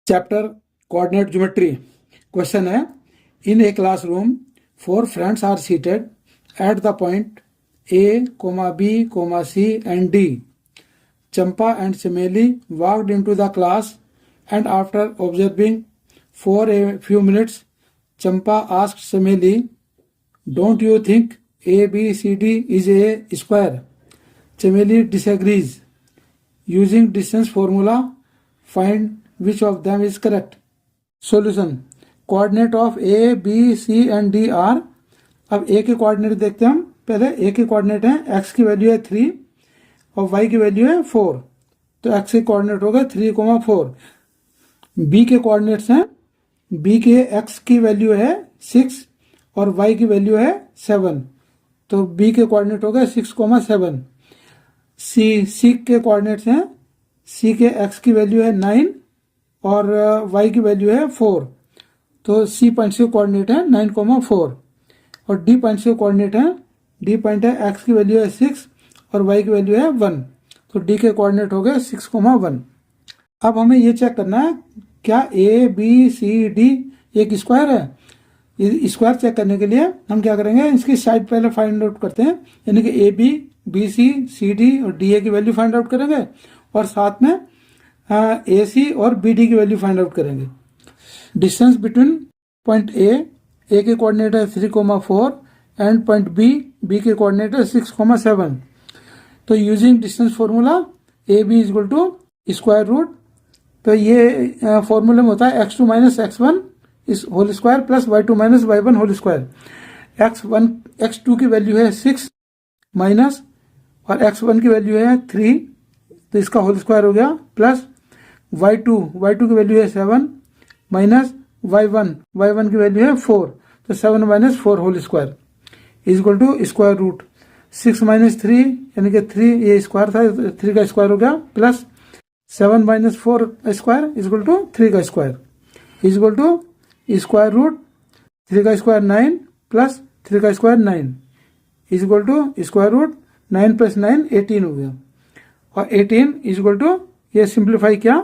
Chapter coordinate geometry. Question है, in a classroom 4 friends are seated at the point A, B, C and D. Champa and Chameli walked into the class and after observing for a few minutes, Champa asked Chameli, "Don't you think ABCD is a square?" Chameli disagrees. Using distance formula, find which of them is correct. Solution. Coordinate of A, B, C and D are, अब A के coordinate देखते हैं हम। पहले A के coordinate है, x की value है 3 और y की वैल्यू है 4, तो x के कोऑर्डिनेट हो गए 3,4। B के कोऑर्डिनेट्स हैं, B के x की वैल्यू है 6 और y की वैल्यू है 7, तो B के कोऑर्डिनेट हो गए 6,7। C के कोऑर्डिनेट्स हैं, C के x की वैल्यू है 9 और y की वैल्यू है 4, तो C पॉइंट से कोऑर्डिनेट है 9,4। और D पॉइंट से कोऑर्डिनेट है, D पॉइंट है x की वैल्यू है 6 और y की वैल्यू है 1, तो D के कोऑर्डिनेट हो गए 6,1। अब हमें ये चेक करना है क्या A, B, C, D एक स्क्वायर है। स्क्वायर चेक करने के लिए हम क्या करेंगे, इसकी साइड पहले फाइंड आउट करते हैं, यानी कि A, B, B, C, C, D और D A की वैल्यू फाइंड आउट करेंगे और साथ में A, C और B, D की वैल्यू फाइंड आउट करेंगे। डिस्टेंस बिटवीन पॉइंट A के कोऑर्डिनेट है 3,4 एंड पॉइंट B के कोऑर्डिनेट है 6,7। तो using distance formula AB is equal to square root, तो ये फॉर्मूले में होता है x2 माइनस x1 इस whole square plus y2 minus y1 whole square. x2 की वैल्यू है 6 माइनस और x1 की वैल्यू है 3, तो इसका होल स्क्वायर हो गया, प्लस y2 की वैल्यू है 7 माइनस y1 की वैल्यू है 4, तो 7 minus 4 whole square is equal to square root 6 minus 3 यानी कि 3 ये स्क्वायर था, 3 का स्क्वायर हो गया, plus 7 minus 4 square is equal to 3 का square is equal to square root 3 का स्क्वायर 9 प्लस 3 का square 9 is equal to square root 9 plus 9 18 हो गया, और 18 इज इक्वल टू ये सिंप्लीफाई किया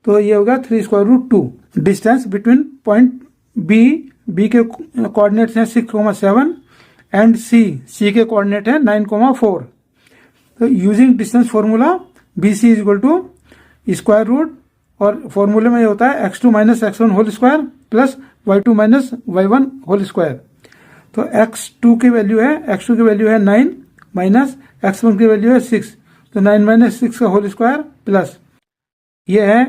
तो ये होगा 3 square root 2। Distance between point B के कोऑर्डिनेट्स हैं 6,7 एंड C के कोऑर्डिनेट है 9,4। तो using distance formula BC is equal to square root, और फॉर्मूले में ये होता है x2 minus x1 whole square plus y2 minus y1 whole square. तो x2 की वैल्यू है 9 माइनस x1 की वैल्यू है 6, तो 9 माइनस 6 का होल स्क्वायर प्लस ये है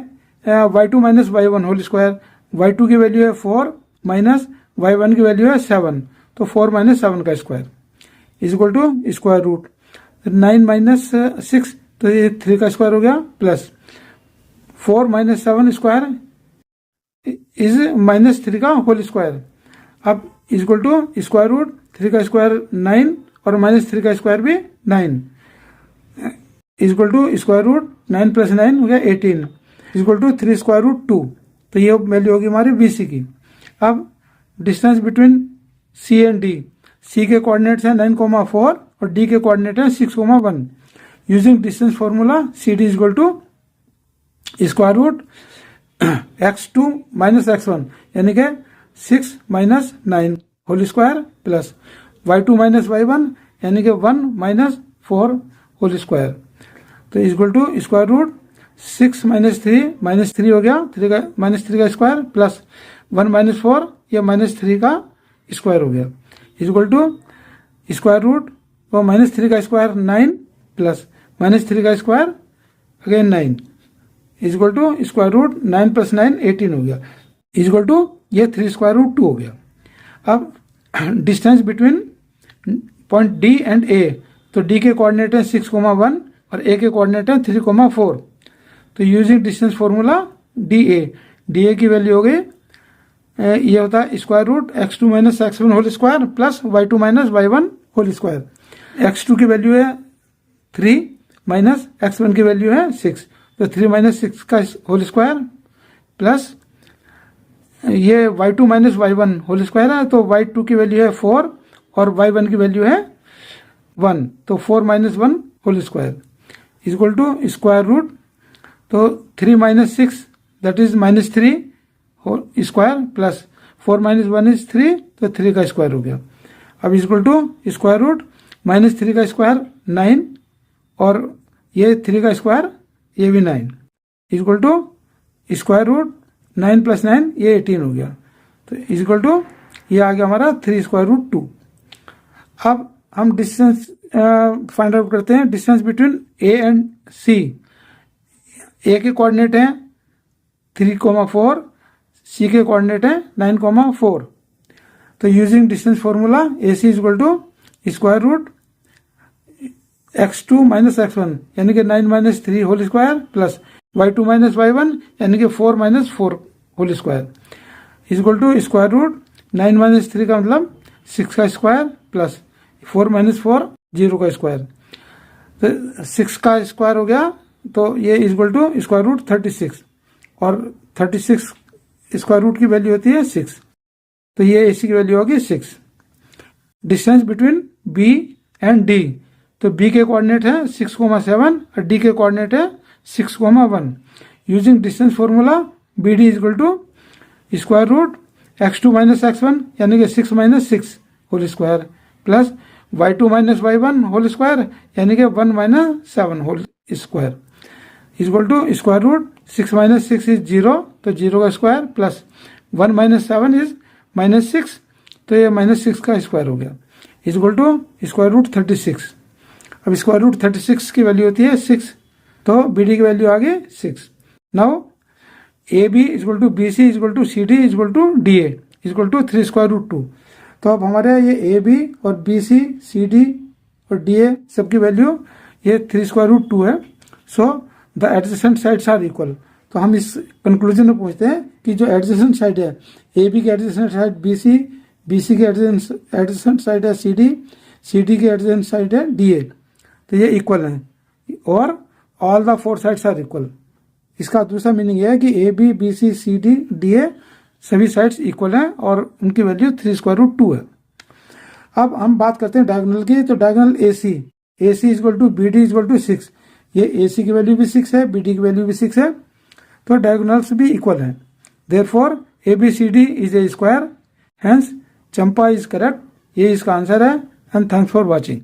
y2 minus y1 whole square. y2 की वैल्यू है 4 माइनस y1 की वैल्यू है 7, तो 4 माइनस 7 का square is equal to square root 9 minus 6, तो ये 3 का स्क्वायर हो गया, plus 4 minus 7 square is minus 3 का होल स्क्वायर। अब is equal to square root 3 का स्क्वायर 9 और माइनस 3 का स्क्वायर भी 9 is equal to square root 9 plus 9 हो गया 18 is equal to 3 square root 2, तो ये वैल्यू होगी हमारी BC की। अब distance between C and D, C के कोऑर्डिनेट्स हैं 9,4 और D के कोऑर्डिनेट है 6,1। Using distance formula CD is equal to square root x2 minus x1 यानी कि 6 minus 9 whole square plus y2 minus y1 यानी कि 1 माइनस 4 होल स्क्वायर, तो is equal to square root 6 minus 3 हो गया, 3 का माइनस 3 का स्क्वायर प्लस 1 माइनस 4 या माइनस 3 का स्क्वायर हो गया is equal to square root और माइनस 3 का स्क्वायर 9 प्लस माइनस 3 का square again 9 is equal to square root 9 plus 9 18 हो गया इज इक्वल टू ये 3 स्क्वायर रूट 2 हो गया। अब distance between point D and A, तो D के कोऑर्डिनेट है 6,1 और A के कोऑर्डिनेट है 3,4। तो यूजिंग डिस्टेंस फॉर्मूला DA की वैल्यू हो गई, ये होता है square root x2 minus x1 whole square plus y2 minus y1 whole square. x2 की वैल्यू है 3 माइनस x1 की वैल्यू है 6, तो 3 माइनस 6 का होल स्क्वायर प्लस ये y2 minus y1 whole square है, तो y2 की वैल्यू है 4 और y1 की वैल्यू है 1, तो 4 minus 1 whole square is equal to square root, तो 3 minus 6 that is -3 whole square plus 4 - 1 is 3, तो 3 का स्क्वायर हो गया। अब इक्वल टू स्क्वायर रूट -3 का स्क्वायर 9 और ये 3 का स्क्वायर ये भी 9 इक्वल टू स्क्वायर रूट 9 + 9 ये 18 हो गया। तो इक्वल टू ये आ गया हमारा 3 स्क्वायर रूट 2। अब हम डिस्टेंस फाइंड आउट करते हैं, डिस्टेंस बिटवीन ए एंड सी। ए के कोऑर्डिनेट हैं 3,4, सी के कोऑर्डिनेट हैं 9,4। तो using distance formula A C equal to square root x2 - x1 यानी कि 9 - 3 whole square plus y2 - y1 यानी कि 4 - 4 whole square equal to square root 9 - 3 का मतलब 6 का स्क्वायर प्लस 4 - 4 0 का स्क्वायर। तो 6 का स्क्वायर हो गया, तो ये इक्वल टू स्क्वायर रूट 36 और 36 स्क्वायर रूट की वैल्यू होती है 6, तो ये AC की वैल्यू होगी 6। Distance between B and D, तो B के कोऑर्डिनेट है 6,7 और D के कोऑर्डिनेट है 6,1। Using distance formula BD equal to square root x2 - x1 यानी कि 6 - 6 whole square plus y2 - y1 whole square यानी कि 1 - 7 whole square equal to square root 6 - 6 is 0, तो 0 का स्क्वायर प्लस 1 - 7 इज -6, तो ये -6 का स्क्वायर हो गया इक्वल टू स्क्वायर रूट 36। अब स्क्वायर रूट 36 की वैल्यू होती है 6, तो BD की वैल्यू आ गई 6। Now AB equal to BC equal to CD equal to DA equal to 3 square root 2। तो अब हमारे ये AB और BC, CD और DA सबकी वैल्यू ये 3 स्क्वायर रूट 2 है। So the adjacent sides are equal. तो हम इस कंक्लूजन में पहुंचते हैं कि जो एडजेसेंट साइड है AB की एडजेसेंट साइड BC, BC की एडजेसेंट साइड है CD, CD की एडजेसेंट साइड है DA, तो ये इक्वल है और all the 4 sides are equal. इसका दूसरा मीनिंग यह है कि AB, BC, CD, DA सभी साइड्स इक्वल हैं और उनकी वैल्यू 3 स्क्वायर रूट 2 है। अब हम बात करते हैं डायगोनल की, तो diagonal AC equal to BD equal to 6, ये AC की वैल्यू भी 6 है, BD की वैल्यू भी 6 है, तो डायगोनल्स भी इक्वल हैं। Therefore ABCD is a square, hence Champa is correct, ये इसका आंसर है। And thanks for watching.